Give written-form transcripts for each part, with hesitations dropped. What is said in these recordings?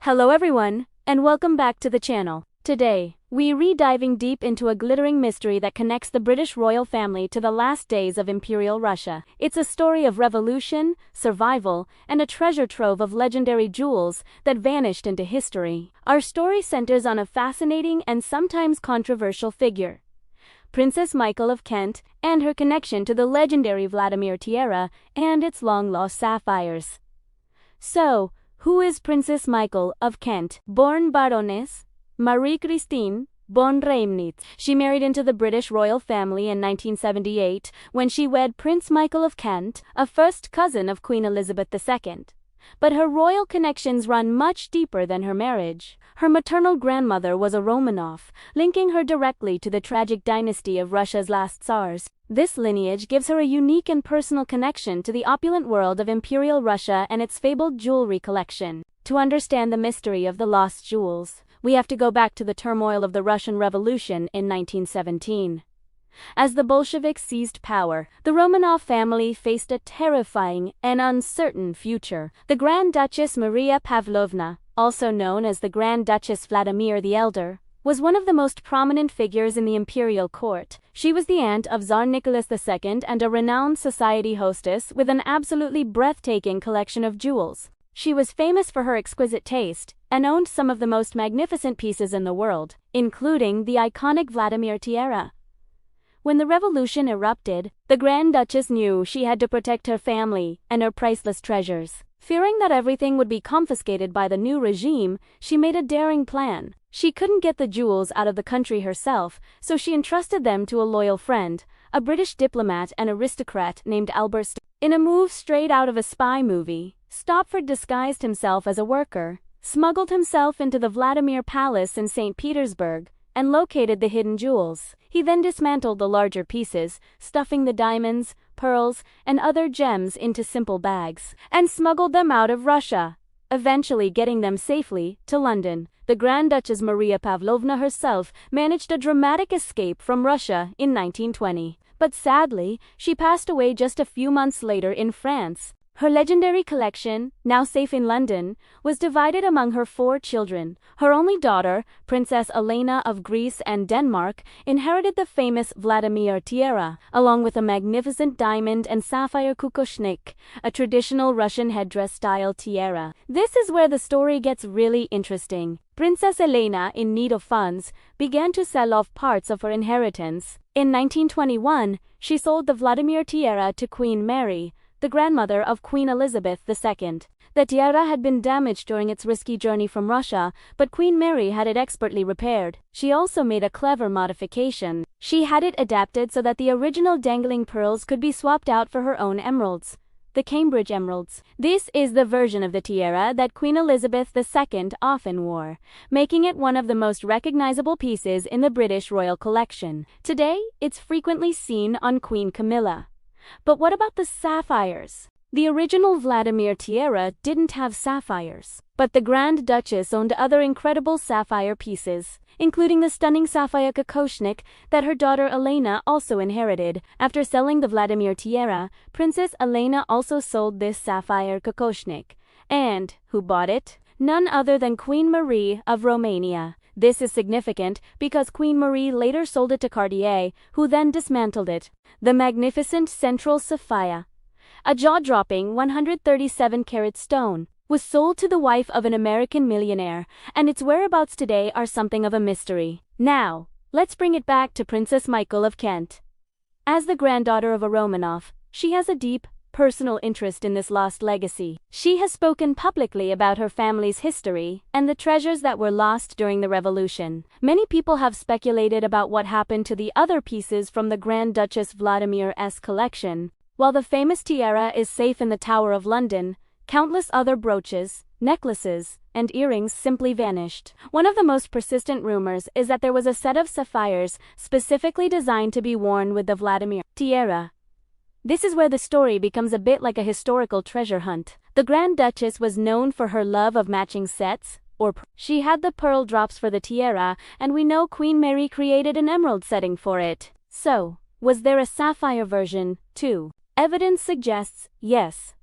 Hello everyone, and welcome back to the channel. Today, we're diving deep into a glittering mystery that connects the British royal family to the last days of Imperial Russia. It's a story of revolution, survival, and a treasure trove of legendary jewels that vanished into history. Our story centers on a fascinating and sometimes controversial figure, Princess Michael of Kent, and her connection to the legendary Vladimir tiara and its long-lost sapphires. So, who is Princess Michael of Kent? Born Baroness Marie-Christine von Reimnitz. She married into the British royal family in 1978 when she wed Prince Michael of Kent, a first cousin of Queen Elizabeth II. But her royal connections run much deeper than her marriage. Her maternal grandmother was a Romanov, linking her directly to the tragic dynasty of Russia's last Tsars. This lineage gives her a unique and personal connection to the opulent world of Imperial Russia and its fabled jewelry collection. To understand the mystery of the lost jewels, we have to go back to the turmoil of the Russian Revolution in 1917. As the Bolsheviks seized power, the Romanov family faced a terrifying and uncertain future. The Grand Duchess Maria Pavlovna, also known as the Grand Duchess Vladimir the Elder, was one of the most prominent figures in the imperial court. She was the aunt of Tsar Nicholas II and a renowned society hostess with an absolutely breathtaking collection of jewels. She was famous for her exquisite taste and owned some of the most magnificent pieces in the world, including the iconic Vladimir tiara. When the revolution erupted, the Grand Duchess knew she had to protect her family and her priceless treasures. Fearing that everything would be confiscated by the new regime, she made a daring plan. She couldn't get the jewels out of the country herself, so she entrusted them to a loyal friend, a British diplomat and aristocrat named Albert. In a move straight out of a spy movie, Stopford disguised himself as a worker, smuggled himself into the Vladimir Palace in St. Petersburg, and located the hidden jewels. He then dismantled the larger pieces, stuffing the diamonds, pearls, and other gems into simple bags, and smuggled them out of Russia, eventually getting them safely to London. The Grand Duchess Maria Pavlovna herself managed a dramatic escape from Russia in 1920. But sadly, she passed away just a few months later in France. Her legendary collection, now safe in London, was divided among her 4 children. Her only daughter, Princess Elena of Greece and Denmark, inherited the famous Vladimir tiara, along with a magnificent diamond and sapphire kukushnik, a traditional Russian headdress-style tiara. This is where the story gets really interesting. Princess Elena, in need of funds, began to sell off parts of her inheritance. In 1921, she sold the Vladimir tiara to Queen Mary, the grandmother of Queen Elizabeth II. The tiara had been damaged during its risky journey from Russia, but Queen Mary had it expertly repaired. She also made a clever modification. She had it adapted so that the original dangling pearls could be swapped out for her own emeralds, the Cambridge emeralds. This is the version of the tiara that Queen Elizabeth II often wore, making it one of the most recognizable pieces in the British royal collection. Today, it's frequently seen on Queen Camilla. But what about the sapphires? The original Vladimir tiara didn't have sapphires, but the Grand Duchess owned other incredible sapphire pieces, including the stunning sapphire kokoshnik that her daughter Elena also inherited. After selling the Vladimir tiara, Princess Elena also sold this sapphire kokoshnik. And who bought it? None other than Queen Marie of Romania. This is significant because Queen Marie later sold it to Cartier, who then dismantled it. The magnificent central sapphire, a jaw-dropping 137-carat stone, was sold to the wife of an American millionaire, and its whereabouts today are something of a mystery. Now, let's bring it back to Princess Michael of Kent. As the granddaughter of a Romanov, she has a deep, personal interest in this lost legacy. She has spoken publicly about her family's history and the treasures that were lost during the revolution. Many people have speculated about what happened to the other pieces from the Grand Duchess Vladimir's collection. While the famous tiara is safe in the Tower of London, countless other brooches, necklaces, and earrings simply vanished. One of the most persistent rumors is that there was a set of sapphires specifically designed to be worn with the Vladimir tiara. This is where the story becomes a bit like a historical treasure hunt. The Grand Duchess was known for her love of matching sets, she had the pearl drops for the tiara, and we know Queen Mary created an emerald setting for it. So, was there a sapphire version, too? Evidence suggests yes.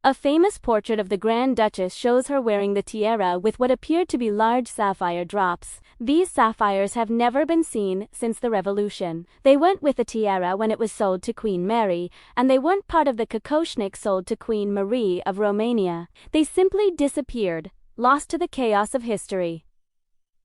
A famous portrait of the Grand Duchess shows her wearing the tiara with what appeared to be large sapphire drops. These sapphires have never been seen since the Revolution. They went with the tiara when it was sold to Queen Mary, and they weren't part of the kokoshnik sold to Queen Marie of Romania. They simply disappeared, lost to the chaos of history.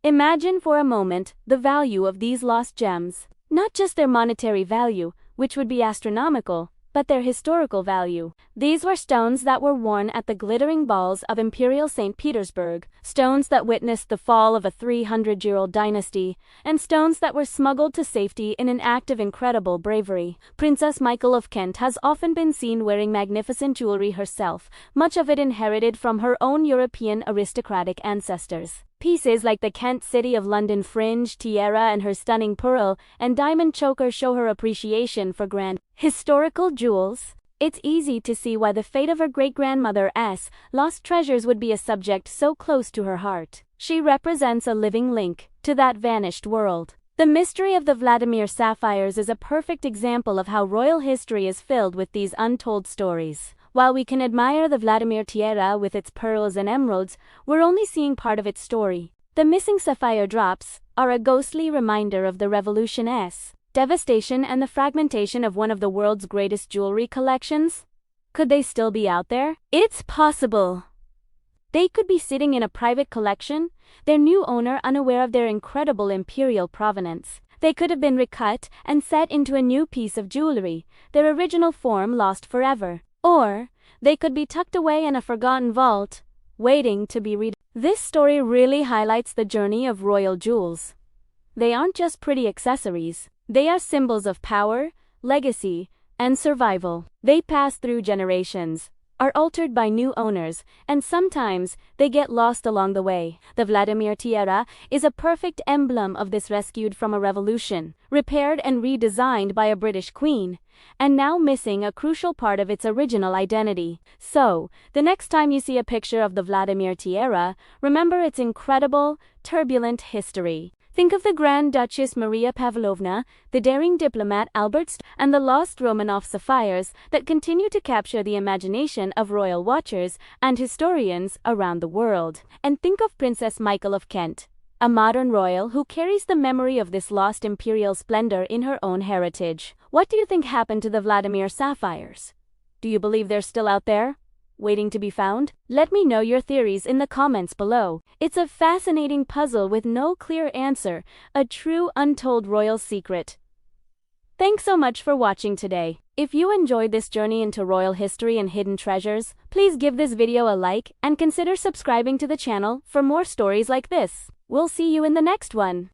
Imagine for a moment the value of these lost gems. Not just their monetary value, which would be astronomical, but their historical value. These were stones that were worn at the glittering balls of Imperial St. Petersburg, stones that witnessed the fall of a 300-year-old dynasty, and stones that were smuggled to safety in an act of incredible bravery. Princess Michael of Kent has often been seen wearing magnificent jewelry herself, much of it inherited from her own European aristocratic ancestors. Pieces like the Kent City of London fringe, tiara, and her stunning pearl and diamond choker show her appreciation for grand historical jewels. It's easy to see why the fate of her great-grandmother's lost treasures would be a subject so close to her heart. She represents a living link to that vanished world. The mystery of the Vladimir sapphires is a perfect example of how royal history is filled with these untold stories. While we can admire the Vladimir tiara with its pearls and emeralds, we're only seeing part of its story. The missing sapphire drops are a ghostly reminder of the revolution's devastation and the fragmentation of one of the world's greatest jewelry collections. Could they still be out there? It's possible. They could be sitting in a private collection, their new owner unaware of their incredible imperial provenance. They could have been recut and set into a new piece of jewelry, their original form lost forever. Or, they could be tucked away in a forgotten vault, waiting to be read. This story really highlights the journey of royal jewels. They aren't just pretty accessories. They are symbols of power, legacy, and survival. They pass through generations, are altered by new owners, and sometimes they get lost along the way. The Vladimir tiara is a perfect emblem of this, rescued from a revolution, repaired and redesigned by a British queen, and now missing a crucial part of its original identity. So, the next time you see a picture of the Vladimir tiara, remember its incredible, turbulent history. Think of the Grand Duchess Maria Pavlovna, the daring diplomat Albert, and the lost Romanov sapphires that continue to capture the imagination of royal watchers and historians around the world. And think of Princess Michael of Kent, a modern royal who carries the memory of this lost imperial splendor in her own heritage. What do you think happened to the Vladimir sapphires? Do you believe they're still out there, waiting to be found? Let me know your theories in the comments below. It's a fascinating puzzle with no clear answer, a true untold royal secret. Thanks so much for watching today. If you enjoyed this journey into royal history and hidden treasures, please give this video a like and consider subscribing to the channel for more stories like this. We'll see you in the next one.